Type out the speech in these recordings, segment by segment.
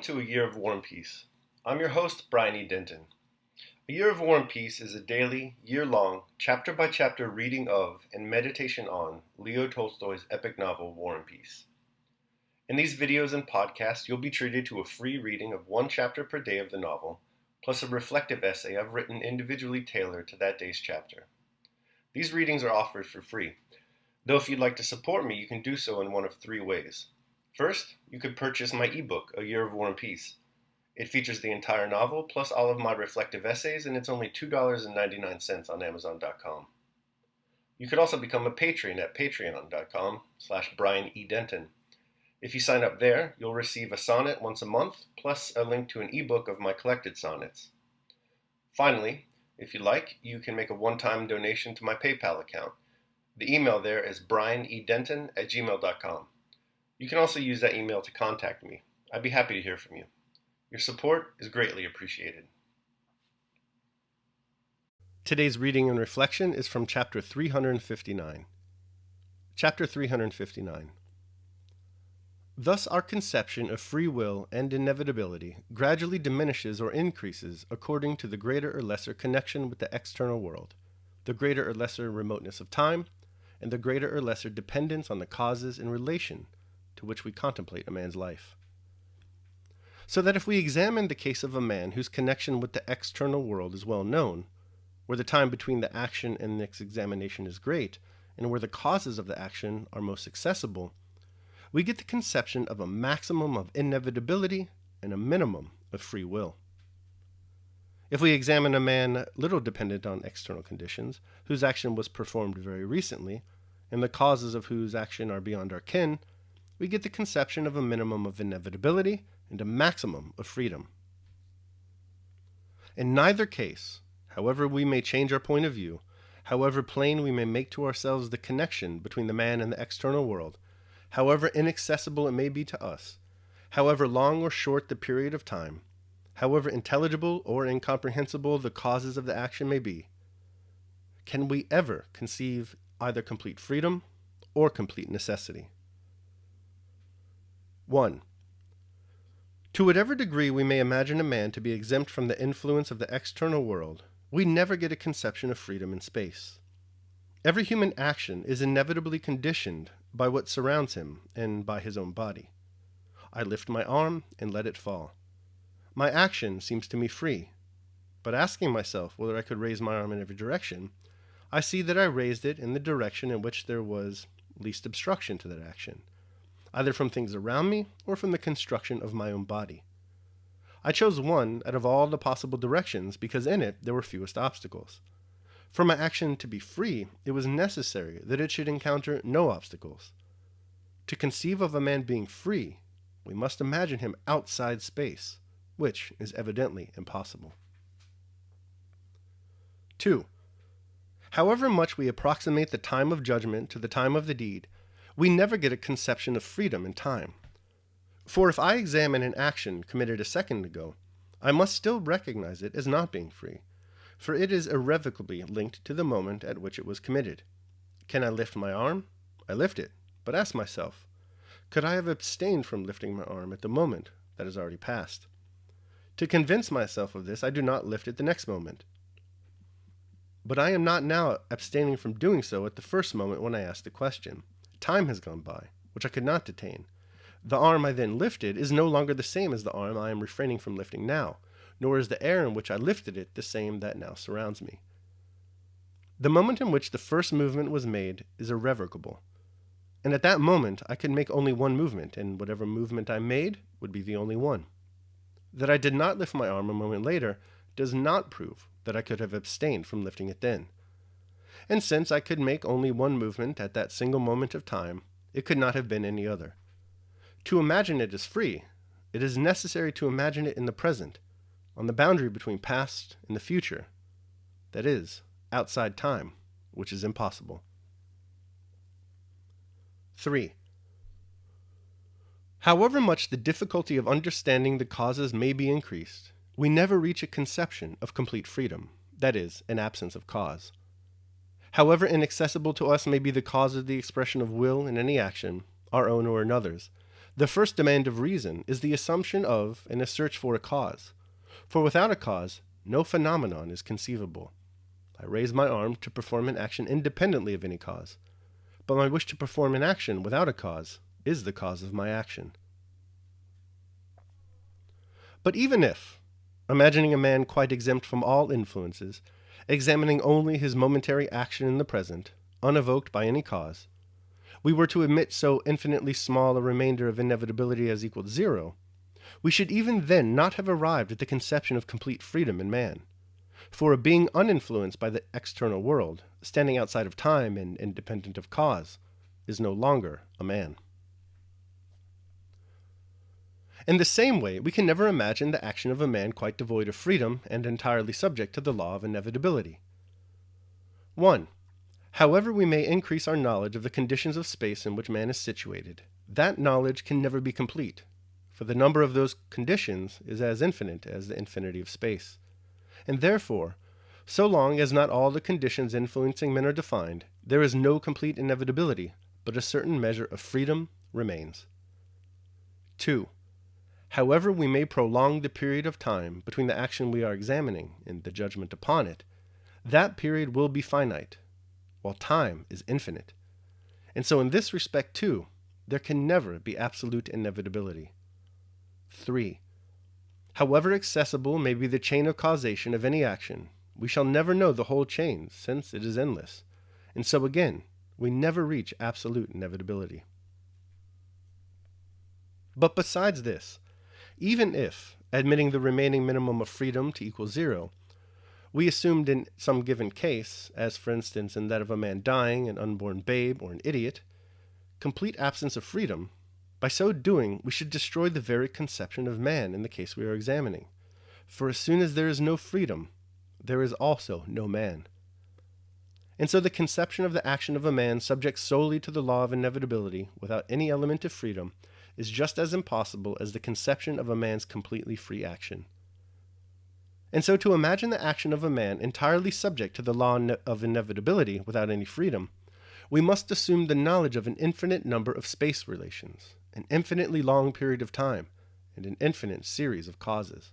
to A Year of War and Peace. I'm your host, Brian E. Denton. A Year of War and Peace is a daily, year-long, chapter-by-chapter reading of and meditation on Leo Tolstoy's epic novel, War and Peace. In these videos and podcasts, you'll be treated to a free reading of one chapter per day of the novel, plus a reflective essay I've written individually tailored to that day's chapter. These readings are offered for free, though if you'd like to support me, you can do so in one of three ways. First, you could purchase my ebook, A Year of War and Peace. It features the entire novel, plus all of my reflective essays, and it's only $2.99 on Amazon.com. You could also become a patron at patreon.com/Brian E. Denton. If you sign up there, you'll receive a sonnet once a month, plus a link to an ebook of my collected sonnets. Finally, if you like, you can make a one-time donation to my PayPal account. The email there is brianedenton@gmail.com. You can also use that email to contact me. I'd be happy to hear from you. Your support is greatly appreciated. Today's reading and reflection is from Chapter 359. Chapter 359. Thus our conception of free will and inevitability gradually diminishes or increases according to the greater or lesser connection with the external world, the greater or lesser remoteness of time, and the greater or lesser dependence on the causes in relation to which we contemplate a man's life. So that if we examine the case of a man whose connection with the external world is well known, where the time between the action and its examination is great, and where the causes of the action are most accessible, we get the conception of a maximum of inevitability and a minimum of free will. If we examine a man little dependent on external conditions, whose action was performed very recently, and the causes of whose action are beyond our ken, we get the conception of a minimum of inevitability and a maximum of freedom. In neither case, however we may change our point of view, however plain we may make to ourselves the connection between the man and the external world, however inaccessible it may be to us, however long or short the period of time, however intelligible or incomprehensible the causes of the action may be, can we ever conceive either complete freedom or complete necessity. 1. To whatever degree we may imagine a man to be exempt from the influence of the external world, we never get a conception of freedom in space. Every human action is inevitably conditioned by what surrounds him and by his own body. I lift my arm and let it fall. My action seems to me free, but asking myself whether I could raise my arm in every direction, I see that I raised it in the direction in which there was least obstruction to that action, either from things around me or from the construction of my own body. I chose one out of all the possible directions because in it there were fewest obstacles. For my action to be free, it was necessary that it should encounter no obstacles. To conceive of a man being free, we must imagine him outside space, which is evidently impossible. 2. However much we approximate the time of judgment to the time of the deed, we never get a conception of freedom in time. For if I examine an action committed a second ago, I must still recognize it as not being free, for it is irrevocably linked to the moment at which it was committed. Can I lift my arm? I lift it, but ask myself, could I have abstained from lifting my arm at the moment that has already passed? To convince myself of this, I do not lift it the next moment. But I am not now abstaining from doing so at the first moment when I ask the question. Time has gone by, which I could not detain. The arm I then lifted is no longer the same as the arm I am refraining from lifting now, nor is the air in which I lifted it the same that now surrounds me. The moment in which the first movement was made is irrevocable, and at that moment I could make only one movement, and whatever movement I made would be the only one. That I did not lift my arm a moment later does not prove that I could have abstained from lifting it then. And since I could make only one movement at that single moment of time, it could not have been any other. To imagine it as free, it is necessary to imagine it in the present, on the boundary between past and the future, that is, outside time, which is impossible. 3. However much the difficulty of understanding the causes may be increased, we never reach a conception of complete freedom, that is, an absence of cause. However inaccessible to us may be the cause of the expression of will in any action, our own or another's, The first demand of reason is the assumption of and a search for a cause. For without a cause, no phenomenon is conceivable. I raise my arm to perform an action independently of any cause, but my wish to perform an action without a cause is the cause of my action. But even if, imagining a man quite exempt from all influences, examining only his momentary action in the present, unevoked by any cause, we were to admit so infinitely small a remainder of inevitability as equal to zero, we should even then not have arrived at the conception of complete freedom in man. For a being uninfluenced by the external world, standing outside of time and independent of cause, is no longer a man. In the same way, we can never imagine the action of a man quite devoid of freedom and entirely subject to the law of inevitability. 1. However we may increase our knowledge of the conditions of space in which man is situated, that knowledge can never be complete, for the number of those conditions is as infinite as the infinity of space. And therefore, so long as not all the conditions influencing men are defined, there is no complete inevitability, but a certain measure of freedom remains. 2. However we may prolong the period of time between the action we are examining and the judgment upon it, that period will be finite, while time is infinite. And so in this respect too, there can never be absolute inevitability. 3. However accessible may be the chain of causation of any action, we shall never know the whole chain, since it is endless. And so again, we never reach absolute inevitability. But besides this, even if, admitting the remaining minimum of freedom to equal zero, we assumed in some given case, as for instance in that of a man dying, an unborn babe, or an idiot, complete absence of freedom, by so doing we should destroy the very conception of man in the case we are examining. For as soon as there is no freedom, there is also no man. And so the conception of the action of a man subject solely to the law of inevitability, without any element of freedom, is just as impossible as the conception of a man's completely free action. And so to imagine the action of a man entirely subject to the law of inevitability without any freedom, we must assume the knowledge of an infinite number of space relations, an infinitely long period of time, and an infinite series of causes.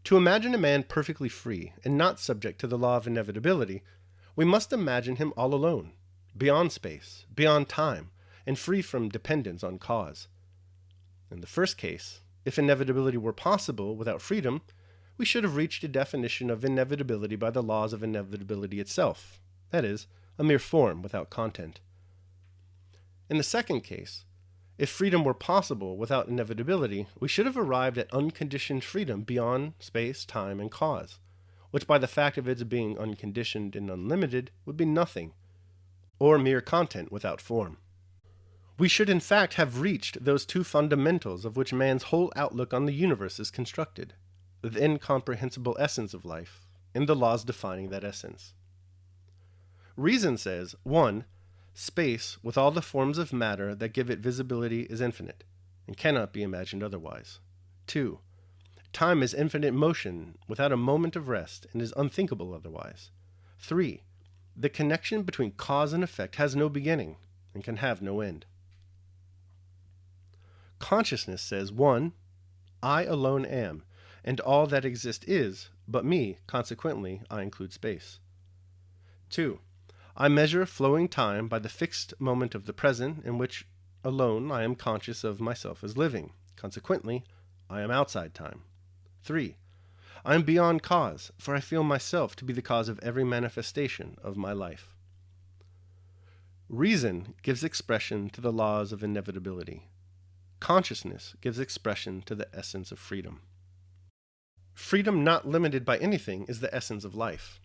To imagine a man perfectly free and not subject to the law of inevitability, we must imagine him all alone, beyond space, beyond time, and free from dependence on cause. In the first case, if inevitability were possible without freedom, we should have reached a definition of inevitability by the laws of inevitability itself, that is, a mere form without content. In the second case, if freedom were possible without inevitability, we should have arrived at unconditioned freedom beyond space, time, and cause, which by the fact of its being unconditioned and unlimited would be nothing, or mere content without form. We should in fact have reached those two fundamentals of which man's whole outlook on the universe is constructed, the incomprehensible essence of life, and the laws defining that essence. Reason says, 1. Space, with all the forms of matter that give it visibility, is infinite, and cannot be imagined otherwise. 2. Time is infinite motion, without a moment of rest, and is unthinkable otherwise. 3. The connection between cause and effect has no beginning, and can have no end. Consciousness says, 1. I alone am, and all that exists is, but me, consequently, I include space. 2. I measure flowing time by the fixed moment of the present, in which alone I am conscious of myself as living. Consequently, I am outside time. 3. I am beyond cause, for I feel myself to be the cause of every manifestation of my life. Reason gives expression to the laws of inevitability. Consciousness gives expression to the essence of freedom. Freedom not limited by anything is the essence of life,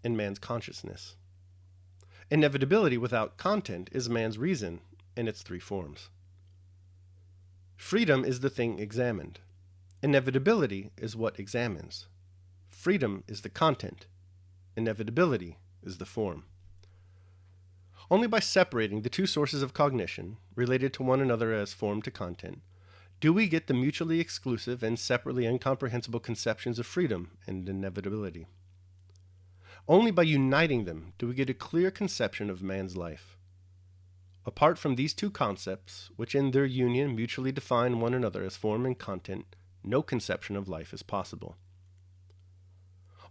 in man's consciousness. Inevitability without content is man's reason in its three forms. Freedom is the thing examined. Inevitability is what examines. Freedom is the content. Inevitability is the form. Only by separating the two sources of cognition, related to one another as form to content, do we get the mutually exclusive and separately incomprehensible conceptions of freedom and inevitability. Only by uniting them do we get a clear conception of man's life. apart from these two concepts, which in their union mutually define one another as form and content, no conception of life is possible.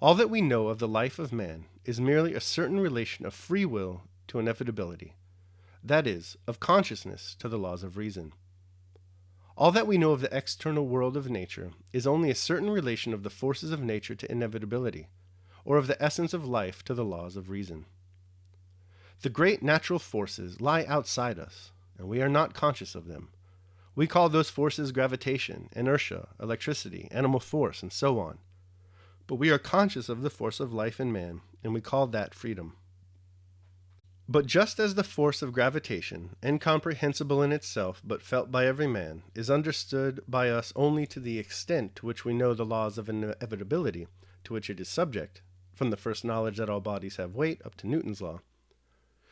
All that we know of the life of man is merely a certain relation of free will to inevitability, that is, of consciousness to the laws of reason. All that we know of the external world of nature is only a certain relation of the forces of nature to inevitability, or of the essence of life to the laws of reason. The great natural forces lie outside us, and we are not conscious of them. We call those forces gravitation, inertia, electricity, animal force, and so on. But we are conscious of the force of life in man, and we call that freedom. But just as the force of gravitation, incomprehensible in itself but felt by every man, is understood by us only to the extent to which we know the laws of inevitability to which it is subject, from the first knowledge that all bodies have weight up to Newton's law,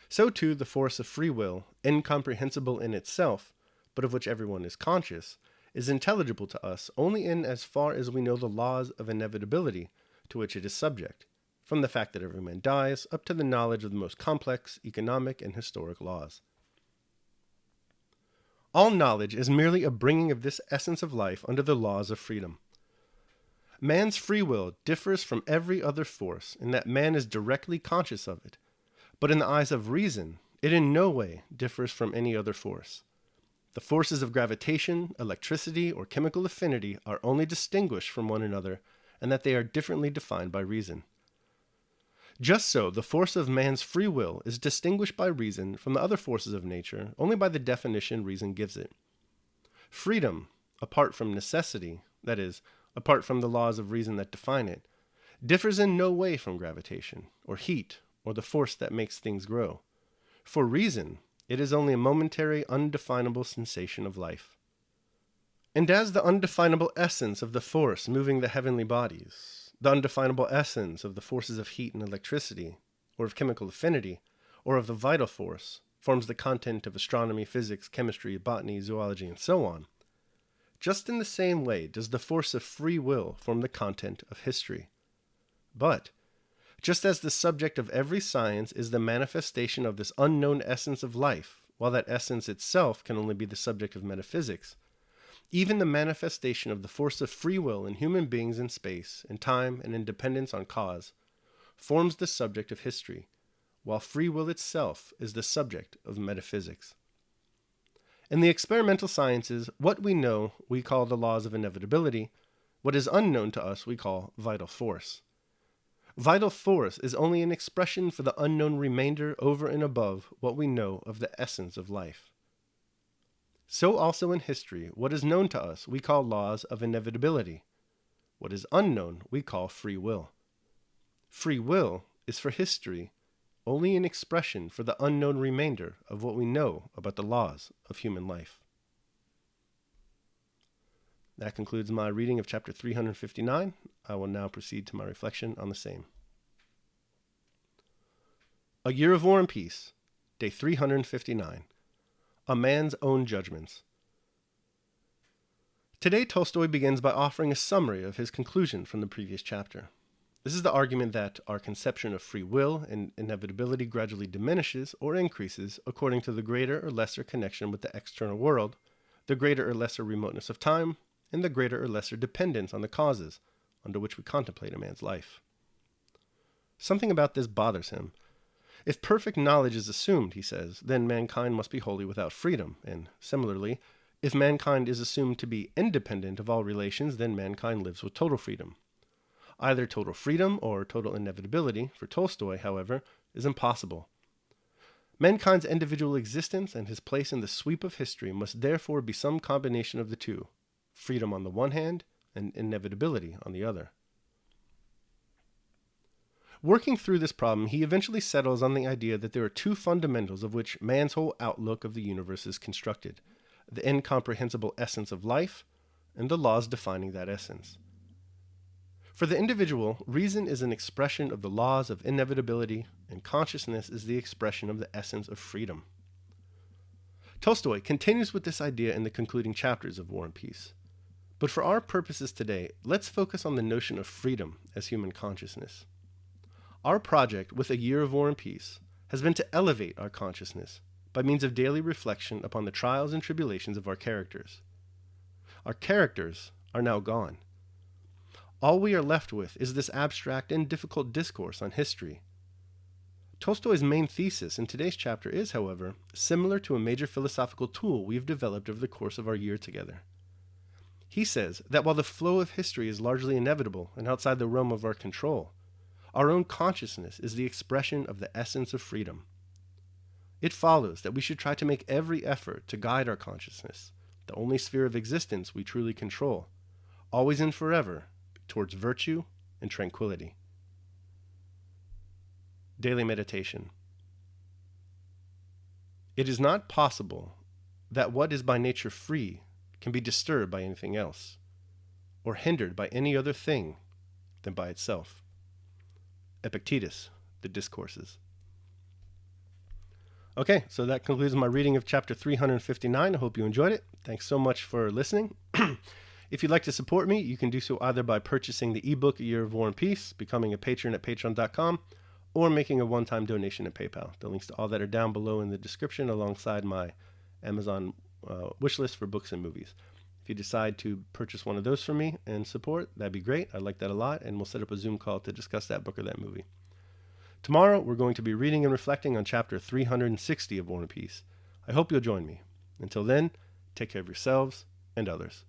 so too the force of free will, incomprehensible in itself, but of which everyone is conscious, is intelligible to us only in as far as we know the laws of inevitability to which it is subject, from the fact that every man dies up to the knowledge of the most complex economic and historic laws. All knowledge is merely a bringing of this essence of life under the laws of freedom. Man's free will differs from every other force in that man is directly conscious of it, but in the eyes of reason, it in no way differs from any other force. The forces of gravitation, electricity, or chemical affinity are only distinguished from one another, and that they are differently defined by reason. Just so, the force of man's free will is distinguished by reason from the other forces of nature only by the definition reason gives it. Freedom, apart from necessity, that is, apart from the laws of reason that define it, differs in no way from gravitation, or heat, or the force that makes things grow. For reason, it is only a momentary, undefinable sensation of life. And as the undefinable essence of the force moving the heavenly bodies, the undefinable essence of the forces of heat and electricity, or of chemical affinity, or of the vital force, forms the content of astronomy, physics, chemistry, botany, zoology, and so on, just in the same way does the force of free will form the content of history. But, just as the subject of every science is the manifestation of this unknown essence of life, while that essence itself can only be the subject of metaphysics, even the manifestation of the force of free will in human beings in space, in time, and in dependence on cause, forms the subject of history, while free will itself is the subject of metaphysics. In the experimental sciences, what we know we call the laws of inevitability, what is unknown to us we call vital force. Vital force is only an expression for the unknown remainder over and above what we know of the essence of life. So also in history, what is known to us we call laws of inevitability. What is unknown we call free will. Free will is for history only an expression for the unknown remainder of what we know about the laws of human life. That concludes my reading of chapter 359. I will now proceed to my reflection on the same. A Year of War and Peace, day 359. A Man's Own Judgments. Today Tolstoy begins by offering a summary of his conclusion from the previous chapter. This is the argument that our conception of free will and inevitability gradually diminishes or increases according to the greater or lesser connection with the external world, the greater or lesser remoteness of time, and the greater or lesser dependence on the causes under which we contemplate a man's life. Something about this bothers him. If perfect knowledge is assumed, he says, then mankind must be wholly without freedom, and similarly, if mankind is assumed to be independent of all relations, then mankind lives with total freedom. Either total freedom or total inevitability, for Tolstoy, however, is impossible. Mankind's individual existence and his place in the sweep of history must therefore be some combination of the two, freedom on the one hand and inevitability on the other. Working through this problem, he eventually settles on the idea that there are two fundamentals of which man's whole outlook of the universe is constructed: the incomprehensible essence of life and the laws defining that essence. For the individual, reason is an expression of the laws of inevitability, and consciousness is the expression of the essence of freedom. Tolstoy continues with this idea in the concluding chapters of War and Peace. But for our purposes today, let's focus on the notion of freedom as human consciousness. Our project with A Year of War and Peace has been to elevate our consciousness, by means of daily reflection upon the trials and tribulations of our characters. Our characters are now gone. All we are left with is this abstract and difficult discourse on history. Tolstoy's main thesis in today's chapter is, however, similar to a major philosophical tool we've developed over the course of our year together. He says that while the flow of history is largely inevitable and outside the realm of our control, our own consciousness is the expression of the essence of freedom. It follows that we should try to make every effort to guide our consciousness, the only sphere of existence we truly control, always and forever, towards virtue and tranquility. Daily meditation. It is not possible that what is by nature free can be disturbed by anything else, or hindered by any other thing than by itself. Epictetus, The Discourses. Okay, so that concludes my reading of chapter 359. I hope you enjoyed it. Thanks so much for listening. If you'd like to support me, you can do so either by purchasing the ebook A Year of War and Peace, becoming a patron at patreon.com, or making a one-time donation at PayPal. The links to all that are down below in the description alongside my Amazon wish list for books and movies. If you decide to purchase one of those from me and support, that'd be great. I like that a lot, and we'll set up a Zoom call to discuss that book or that movie. Tomorrow, we're going to be reading and reflecting on chapter 360 of War and Peace. I hope you'll join me. Until then, take care of yourselves and others.